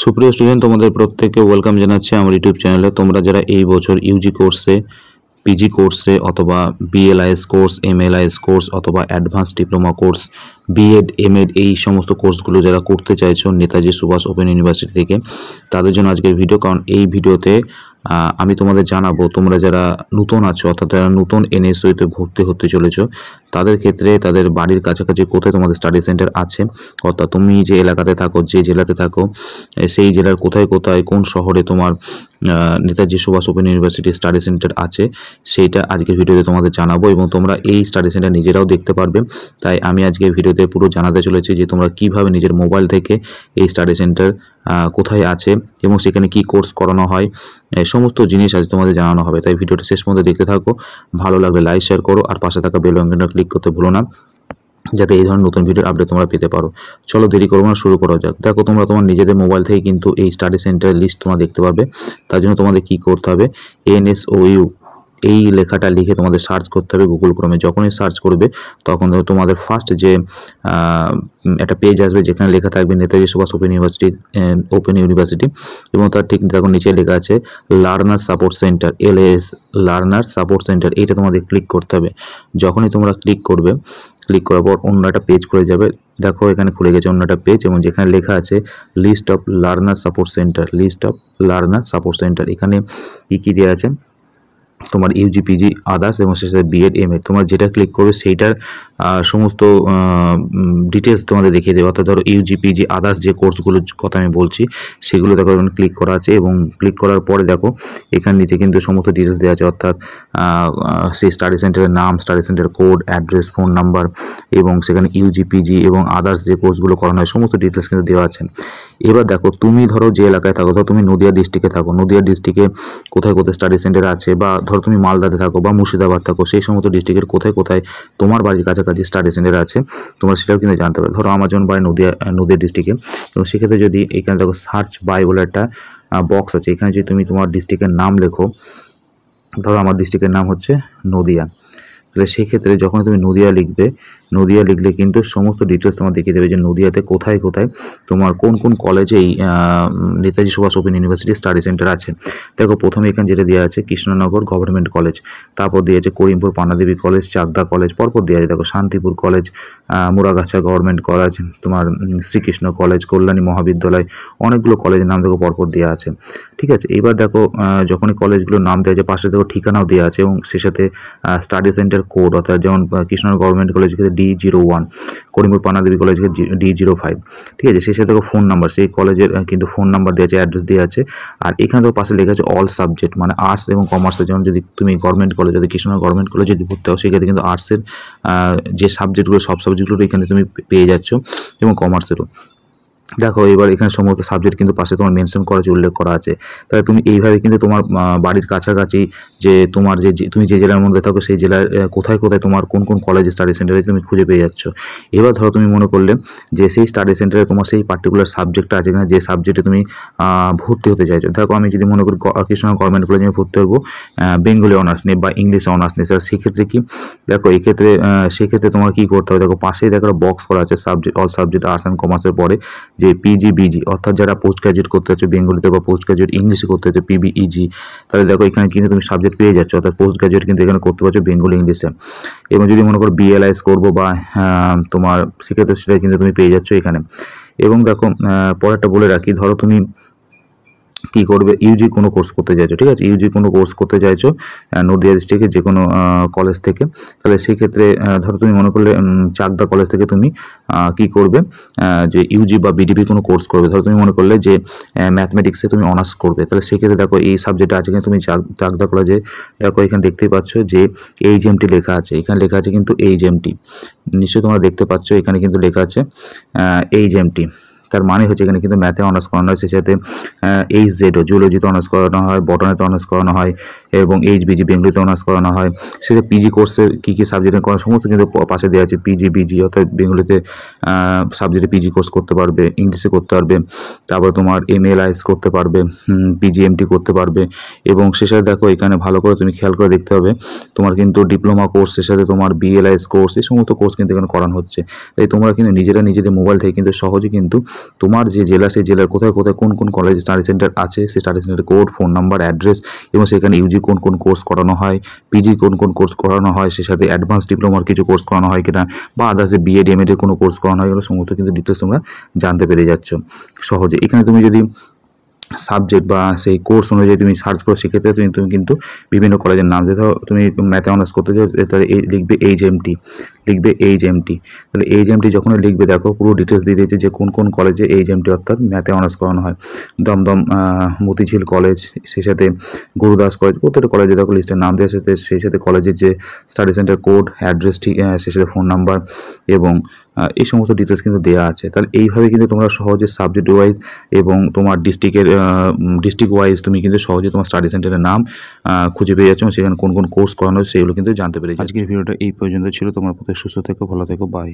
সুপ্রিয় স্টুডেন্ট, তোমাদের প্রত্যেককে ওয়েলকাম জানাচ্ছি আমার ইউটিউব চ্যানেলে। তোমরা যারা এই বছর ইউজি কোর্সে, পিজি কোর্সে অথবা বিএলআইএস কোর্স, এমএলআইএস কোর্স অথবা advance diploma course, BEd MEd এই সমস্ত কোর্সগুলো যারা করতে চাইছো নেতাজি সুভাষ ওপেন ইউনিভার্সিটি থেকে, তাদের জন্য আজকের ভিডিও। কারণ এই ভিডিওতে আমি তোমাদের জানাবো তোমরা যারা নতুন আছো অর্থাৎ যারা নতুন এনএসইউতে ভর্তি হতে চলেছো, তাদের ক্ষেত্রে তাদের বাড়ির কাছাকাছি কোথায় তোমাদের স্টাডি সেন্টার আছে, অর্থাৎ তুমি যে এলাকাতে থাকো, যে জেলাতে থাকো, সেই জেলার কোথায় কোথায় কোন শহরে তোমার Netaji Subhas Open University study centre আছে, সেইটা আজকের ভিডিওতে তোমাদের জানাবো। এবং তোমরা এই স্টাডি সেন্টার নিজেরাও দেখতে পারবে। তাই আমি আজকে ভিডিওতে পুরো জানাতে চলেছি যে তোমরা কিভাবে নিজের মোবাইল থেকে এই স্টাডি সেন্টার কোথায় আছে এবং সেখানে কি কোর্স করানো হয়, সমস্ত জিনিস আজ তোমাদের জানানো হবে। তাই ভিডিওটা শেষ পর্যন্ত দেখতে থাকো। ভালো লাগলে লাইক শেয়ার করো আর পাশে থাকা বেল আইকনটা ক্লিক করতে ভুলো না, যাতে এই ধরনের নতুন ভিডিওর আপডেট তোমরা পেতে পারো। চলো দেরি করবো না, শুরু করা যাক। দেখো, তোমরা তোমার নিজেদের মোবাইল থেকে কিন্তু এই স্টাডি সেন্টারের লিস্ট তোমরা দেখতে পাবে। তার জন্য তোমাদের কি করতে হবে, এনএসইউ এই লেখাটা লিখে তোমাদের সার্চ করতে হবে গুগল ক্রোমে। যখনই সার্চ করবে তখন তোমাদের ফার্স্ট যে একটা পেজ আসবে যেখানে লেখা থাকবে নেতাজি সুভাষ ওপেন ইউনিভার্সিটি এবং তার ঠিক দেখো নিচে লেখা আছে learner support centre, LAS learner support centre. এইটা তোমাদের ক্লিক করতে হবে। যখনই তোমরা ক্লিক করবে, ক্লিক করার পর অন্য একটা পেজ খুলে যাবে। দেখো এখানে খুলে গেছে অন্য একটা পেজ এবং যেখানে লেখা আছে list of learner support centre, list of learner support centre. এখানে কী দেওয়া আছে, তোমার ইউজি পিজি আদার্স এবং সেই সাথে বিএড এমএড, তোমার যেটা ক্লিক করবে সেইটার সমস্ত ডিটেলস তোমাদের দেখিয়ে দেবে। অর্থাৎ ধরো ইউজি পিজি আদার্স যে কোর্সগুলোর কথা আমি বলছি সেগুলো দেখো এখানে ক্লিক করা আছে এবং ক্লিক করার পরে দেখো এখান নিচে কিন্তু সমস্ত ডিটেলস দেওয়া আছে। অর্থাৎ সেই স্টাডি সেন্টারের নাম, study centre code, address, phone number এবং সেখানে ইউজি পিজি এবং আদার্স যে কোর্সগুলো করানো হয় সমস্ত ডিটেলস কিন্তু দেওয়া আছে। এবার দেখো তুমি ধরো যে এলাকায় থাকো, ধরো তুমি নদিয়া ডিস্ট্রিক্টে থাকো, নদিয়া ডিস্ট্রিক্টে কোথায় কোথায় স্টাডি সেন্টার আছে, বা ধরো তুমি মালদাতে থাকো বা মুর্শিদাবাদ থাকো, সেই সমস্ত ডিস্ট্রিক্টের কোথায় কোথায় তোমার বাড়ির কাছাকাছি স্টাডি সেন্টার আছে তোমরা সেটাও কিন্তু জানতে পারবে। ধরো আমার যেমন বাড়ি নদিয়া ডিস্ট্রিক্টে, এবং সেক্ষেত্রে যদি এখানে দেখো সার্চ বাই বলে একটা বক্স আছে, এখানে যদি তুমি তোমার ডিস্ট্রিক্টের নাম লেখো, ধরো আমার ডিস্ট্রিক্টের নাম হচ্ছে নদিয়া, তাহলে সেক্ষেত্রে যখন তুমি নদিয়া লিখবে, নদিয়া লিখলে কিন্তু সমস্ত ডিটেলস তোমার দেখিয়ে দেবে যে নদিয়াতে কোথায় কোথায় তোমার কোন কোন কলেজে এই Netaji Subhas Open University study centre আছে। দেখো প্রথমে এখানে যেটা দেওয়া আছে কৃষ্ণনগর গভর্নমেন্ট কলেজ, তারপর দিয়েছে করিমপুর পান্নাদেবী কলেজ, চাকদা কলেজ, পরপর দেওয়া আছে দেখো Shantipur college, Muragachha government college, তোমার শ্রীকৃষ্ণ কলেজ, কল্যাণী মহাবিদ্যালয়, অনেকগুলো কলেজের নাম দেখো পরপর দেওয়া আছে। ঠিক আছে, এবার দেখো যখনই কলেজগুলোর নাম দেওয়া আছে পাশে দেখো ঠিকানাও দেওয়া আছে এবং সে সাথে স্টাডি সেন্টার কোড, অর্থাৎ যেমন কৃষ্ণনগর গভর্নমেন্ট কলেজ ক্ষেত্রে D01, করিমপুর পান্নাদেবী কলেজ ক্ষেত্রে D05। ঠিক আছে, সেই সাথে দেখো ফোন নাম্বার, সেই কলেজের কিন্তু ফোন নাম্বার দেওয়া আছে, অ্যাড্রেস দেওয়া আছে। আর এখানে তো পাশে লেখা আছে অল সাবজেক্ট, মানে আর্টস এবং কমার্সের, যেমন যদি তুমি গভর্নমেন্ট কলেজ, যদি কৃষ্ণনগর গভর্নমেন্ট কলেজ যদি ভর্তি হও সেক্ষেত্রে কিন্তু আর্টসের যে সাবজেক্টগুলো সব সাবজেক্টগুলো এখানে তুমি পেয়ে যাচ্ছ এবং কমার্সেরও। দেখো এবার এখানে সমস্ত সাবজেক্ট কিন্তু পাশে তোমার মেনশন করা আছে, উল্লেখ করা আছে। তাহলে তুমি এইভাবে কিন্তু তোমার বাড়ির কাছাকাছি যে তোমার যে তুমি যে জেলার মধ্যে থাকো সেই জেলার কোথায় কোথায় তোমার কোন কোন কলেজ স্টাডি সেন্টারে তুমি খুঁজে পেয়ে যাচ্ছ। এবার ধরো তুমি মনে করলে যে সেই স্টাডি সেন্টারে তোমার সেই পার্টিকুলার সাবজেক্টটা আছে কিনা, যে সাবজেক্টে তুমি ভর্তি হতে চাইছো। দেখো আমি যদি মনে করি কৃষ্ণনগর গভর্নমেন্ট কলেজে আমি ভর্তি হবো বেঙ্গলি অনার্স নিয়ে বা ইংলিশে অনার্স নিয়ে, স্যার সেক্ষেত্রে কি, দেখো এক্ষেত্রে সেক্ষেত্রে তোমার কী করতে হবে, দেখো পাশেই দেখো বক্স করা আছে subject, all subject arts and কমার্সের পরে যে পিজিবিজি, অর্থাৎ যারা পোস্ট গ্রাজুয়েট করতে হচ্ছে বেঙ্গলিতে বা পোস্ট গ্রাজুয়েট ইংলিশে করতে হচ্ছে PBEG, তাহলে দেখো এখানে কিন্তু তুমি সাবজেক্ট পেয়ে যাচ্ছ, অর্থাৎ পোস্ট গ্রাজুয়েট কিন্তু এখানে করতে পারছো বেঙ্গলি ইংলিশে। এবং যদি মনে করো BLIS করবো বা তোমার সেক্ষেত্রে সেটা কিন্তু তুমি পেয়ে যাচ্ছ এখানে। এবং দেখো পরেরটা বলে রাখি, ধরো তুমি কী করবে, ইউজি কোনো কোর্স করতে চাইছো, ঠিক আছে, ইউজি কোনো কোর্স করতে চাইছো নদিয়া ডিস্ট্রিক্টের যে কোনো কলেজ থেকে, তাহলে সেক্ষেত্রে ধরো তুমি মনে করলে চাকদা কলেজ থেকে তুমি কী করবে, যে ইউজি বা বিডিপি কোনো কোর্স করবে। ধরো তুমি মনে করলে যে ম্যাথমেটিক্সে তুমি অনার্স করবে, তাহলে সেক্ষেত্রে দেখো এই সাবজেক্টে আছে কিন্তু তুমি চাকদা কলেজে দেখো এখানে দেখতেই পাচ্ছ যে HMT লেখা আছে, এখানে লেখা আছে কিন্তু HMT, নিশ্চয়ই তোমরা দেখতে পাচ্ছ এখানে কিন্তু লেখা আছে HMT। তার মানে হচ্ছে এখানে কিন্তু ম্যাথে অনার্স করানো হয়, সেই সাথে HZও জুলজিতে অনার্স করানো হয়, বটানিতে অনার্স করানো হয় এবং HBG বেঙ্গলিতে অনার্স করানো হয়। সেটা পিজি কোর্সে কী কী সাবজেক্টে করানো সমস্ত কিন্তু পাশে দেওয়া আছে। PGBG অর্থাৎ বেঙ্গলিতে সাবজেক্টে পিজি কোর্স করতে পারবে, ইংলিশে করতে পারবে, তারপরে তোমার MLIS করতে পারবে, PGMT করতে পারবে। এবং শেষে দেখো এখানে ভালো করে তুমি খেয়াল করে দেখতে হবে তোমার কিন্তু ডিপ্লোমা কোর্সের সাথে তোমার BLIS কোর্স, এই সমস্ত কোর্স কিন্তু এখানে করানো হচ্ছে। তাই তোমরা কিন্তু নিজেদের মোবাইল থেকে কিন্তু সহজে কিন্তু তোমার যে জেলা সেই জেলার কোথায় কোথায় কোন কোন কলেজ স্টাডি সেন্টার আছে, সেই স্টাডি সেন্টারের কোড, ফোন নাম্বার, অ্যাড্রেস এবং সেখানে ইউজি কোন কোন কোর্স করানো হয়, পিজি কোন কোন কোর্স করানো হয়, সেই সাথে অ্যাডভান্স ডিপ্লোমার কিছু কোর্স করানো হয় কিনা, বা আদার্স বিএড এমএড এর কোনো কোর্স করানো হয়, এগুলো সমস্ত কিন্তু ডিটেলস তোমরা জানতে পেরে যাচ্ছ সহজে। এখানে তুমি যদি সাবজেক্ট বা সেই কোর্স অনুযায়ী তুমি সার্চ করো, সেক্ষেত্রে তুমি কিন্তু বিভিন্ন কলেজের নাম, যেটা তুমি ম্যাথে অনার্স করতে চাও তাহলে লিখবে এইচএমটি, তাহলে এইচএমটি যখন লিখবে দেখো পুরো ডিটেলস দিয়ে দিয়েছে যে কোন কোন কলেজে এইচএমটি অর্থাৎ ম্যাথে অনার্স করানো হয়। দমদম মতিঝিল কলেজ, সেই সাথে গুরুদাস কলেজ, প্রত্যেকটা কলেজে দেখো লিস্টের নাম দেওয়া আছে, সেই সাথে কলেজের যে স্টাডি সেন্টার কোড, অ্যাড্রেস, ঠিক সেই সাথে ফোন নাম্বার এবং এই সমস্ত ডিটেলস কিন্তু দেওয়া আছে। তাহলে এইভাবে কিন্তু তোমরা সহজে সাবজেক্ট ওয়াইজ এবং তোমার ডিস্ট্রিক্ট ওয়াইজ তুমি কিন্তু সহজে তোমার স্টাডি সেন্টারের নাম খুঁজে পেয়ে যাচ্ছ এবং সেখানে কোন কোন কোর্স করানো হয় সেগুলো কিন্তু জানতে পেরে যাচ্ছ। আজকের ভিডিওটা এই পর্যন্ত ছিল। তোমরা প্রত্যেক সুস্থ থেকো, ভালো থেকো, বাই।